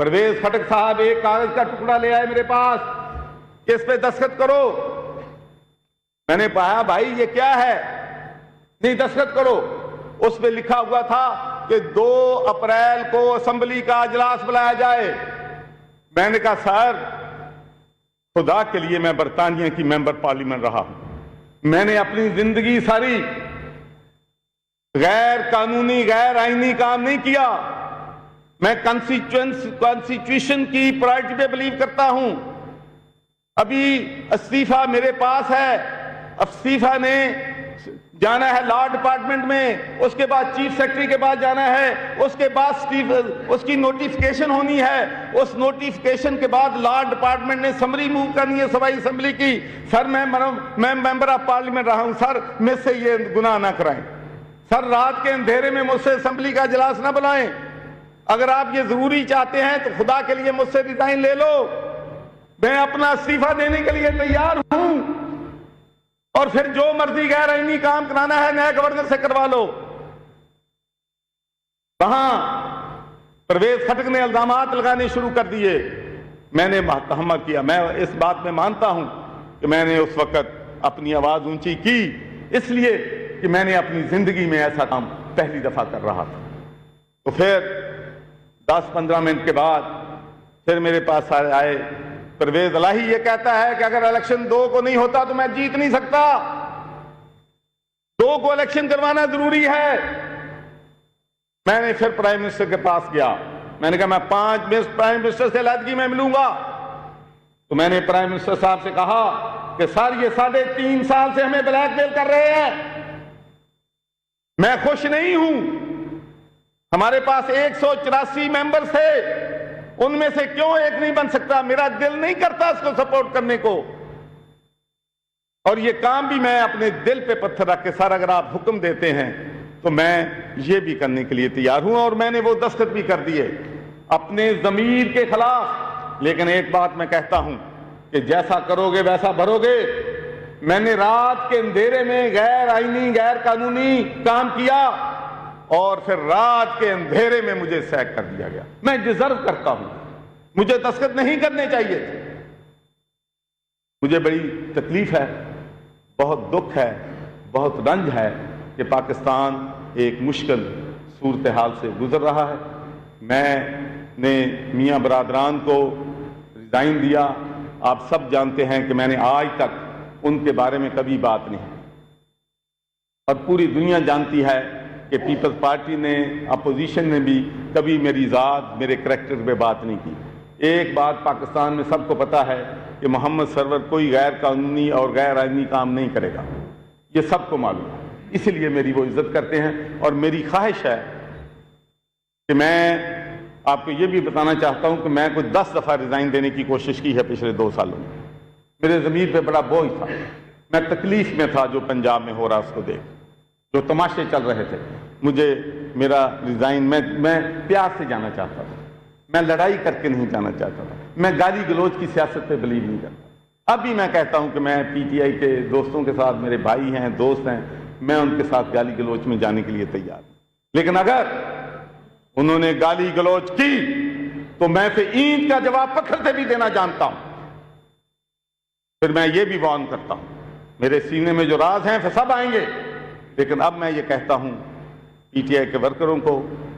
پرویز خٹک صاحب ایک کاغذ کا ٹکڑا لے آئے میرے پاس کہ اس پہ دستخط کرو. میں نے کہا بھائی یہ کیا ہے؟ نہیں دستخط کرو. اس پہ لکھا ہوا تھا کہ 2 اپریل کو اسمبلی کا اجلاس بلایا جائے. میں نے کہا سر خدا کے لیے میں برطانیہ کی ممبر پارلیمنٹ رہا ہوں. میں نے اپنی زندگی ساری غیر قانونی غیر آئینی کام نہیں کیا. میں کانسٹیٹیوشن کی پرائرٹی پہ بلیو کرتا ہوں. ابھی استعفیٰ میرے پاس ہے. استعفیٰ نے جانا ہے لا ڈپارٹمنٹ میں, اس کے بعد چیف سیکرٹری کے بعد جانا ہے, اس کے بعد اس کی نوٹیفکیشن ہونی ہے. اس نوٹیفکیشن کے بعد لا ڈپارٹمنٹ نے سمری موو کرنی ہے صوبائی اسمبلی کی. سر میں ممبر آف پارلیمنٹ رہا ہوں, سر مجھ سے یہ گناہ نہ کرائیں. سر رات کے اندھیرے میں مجھ سے اسمبلی کا اجلاس نہ بلائیں. اگر آپ یہ ضروری چاہتے ہیں تو خدا کے لیے مجھ سے ریزائن لے لو. میں اپنا استعفیٰ دینے کے لیے تیار ہوں, اور پھر جو مرضی غیر آئینی کام کرانا ہے نئے گورنر سے کروا لو. وہاں پرویز خٹک نے الزامات لگانے شروع کر دیے. میں نے محکمہ کیا. میں اس بات میں مانتا ہوں کہ میں نے اس وقت اپنی آواز اونچی کی اس لیے کہ میں نے اپنی زندگی میں ایسا کام پہلی دفعہ کر رہا تھا. تو پھر 10-15 منٹ کے بعد پھر میرے پاس آئے. پرویز الہی یہ کہتا ہے کہ اگر الیکشن 2 کو نہیں ہوتا تو میں جیت نہیں سکتا. 2 کو الیکشن کروانا ضروری ہے. میں نے پھر پرائم منسٹر کے پاس گیا. میں نے کہا میں 5 پرائم منسٹر سے علیحدگی میں ملوں گا. تو میں نے پرائم منسٹر صاحب سے کہا کہ سر یہ 3.5 سال سے ہمیں بلیک میل کر رہے ہیں. میں خوش نہیں ہوں. ہمارے پاس 184 ممبر تھے, ان میں سے کیوں ایک نہیں بن سکتا؟ میرا دل نہیں کرتا اس کو سپورٹ کرنے کو. اور یہ کام بھی میں اپنے دل پہ پتھر رکھ کے سر اگر آپ حکم دیتے ہیں تو میں یہ بھی کرنے کے لیے تیار ہوں. اور میں نے وہ دستخط بھی کر دیے اپنے ضمیر کے خلاف. لیکن ایک بات میں کہتا ہوں کہ جیسا کرو گے ویسا بھرو گے. میں نے رات کے اندھیرے میں غیر آئینی غیر قانونی کام کیا اور پھر رات کے اندھیرے میں مجھے سیک کر دیا گیا. میں ڈیزرو کرتا ہوں. مجھے دستخط نہیں کرنے چاہیے تھے. مجھے بڑی تکلیف ہے, بہت دکھ ہے, بہت رنج ہے کہ پاکستان ایک مشکل صورتحال سے گزر رہا ہے. میں نے میاں برادران کو ریزائن دیا. آپ سب جانتے ہیں کہ میں نے آج تک ان کے بارے میں کبھی بات نہیں, اور پوری دنیا جانتی ہے کہ پیپلز پارٹی نے اپوزیشن نے بھی کبھی میری ذات میرے کریکٹر پہ بات نہیں کی. ایک بات پاکستان میں سب کو پتا ہے کہ محمد سرور کوئی غیر قانونی اور غیر آئینی کام نہیں کرے گا. یہ سب کو معلوم ہے. اس لیے میری وہ عزت کرتے ہیں. اور میری خواہش ہے کہ میں آپ کو یہ بھی بتانا چاہتا ہوں کہ میں کوئی 10 دفعہ ریزائن دینے کی کوشش کی ہے پچھلے 2 سالوں میں. میرے ضمیر پہ بڑا بوجھ تھا. میں تکلیف میں تھا جو پنجاب میں ہو رہا اس کو دیکھ, جو تماشے چل رہے تھے. مجھے میرا ریزائن میں پیار سے جانا چاہتا تھا. میں لڑائی کر کے نہیں جانا چاہتا تھا. میں گالی گلوچ کی سیاست پہ بلیو نہیں کرتا. اب بھی میں کہتا ہوں کہ میں پی ٹی آئی کے دوستوں کے ساتھ, میرے بھائی ہیں, دوست ہیں, میں ان کے ساتھ گالی گلوچ میں جانے کے لیے تیار ہوں. لیکن اگر انہوں نے گالی گلوچ کی تو میں پھر اینٹ کا جواب پتھر سے بھی دینا جانتا ہوں. پھر میں یہ بھی وارن کرتا ہوں, میرے سینے میں جو راز ہیں پھر سب آئیں گے. لیکن اب میں یہ کہتا ہوں پی ٹی آئی کے ورکروں کو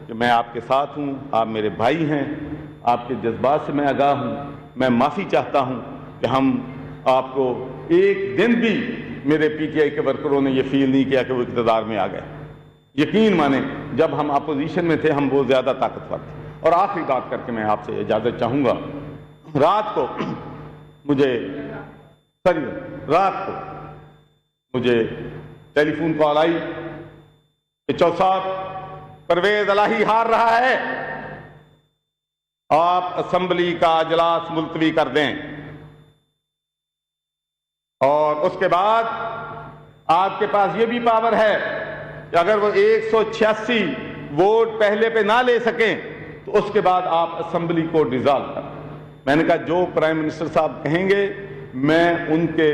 کہ میں آپ کے ساتھ ہوں, آپ میرے بھائی ہیں, آپ کے جذبات سے میں آگاہ ہوں. میں معافی چاہتا ہوں کہ ہم آپ کو ایک دن بھی میرے پی ٹی آئی کے ورکروں نے یہ فیل نہیں کیا کہ وہ اقتدار میں آ گئے. یقین مانیں جب ہم اپوزیشن میں تھے ہم بہت زیادہ طاقتور تھے. اور آخری بات کر کے میں آپ سے اجازت چاہوں گا. رات کو مجھے ٹیلی فون کال آئی کہ چودھری صاحب پرویز الہی ہار رہا ہے, آپ اسمبلی کا اجلاس ملتوی کر دیں. اور اس کے بعد آپ کے پاس یہ بھی پاور ہے کہ اگر وہ 186 ووٹ پہلے پہ نہ لے سکیں تو اس کے بعد آپ اسمبلی کو ڈیزالو کریں. میں نے کہا جو پرائم منسٹر صاحب کہیں گے میں ان کے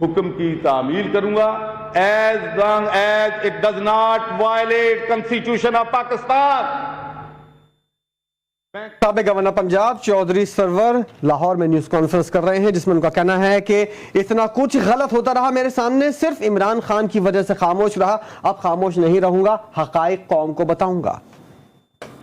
حکم کی تعمیل کروں گا, as long as it does not violate Constitution of Pakistan. سابق گورنر پنجاب چودھری سرور لاہور میں نیوز کانفرنس کر رہے ہیں جس میں ان کا کہنا ہے کہ اتنا کچھ غلط ہوتا رہا میرے سامنے، صرف عمران خان کی وجہ سے خاموش رہا، اب خاموش نہیں رہوں گا، حقائق قوم کو بتاؤں گا۔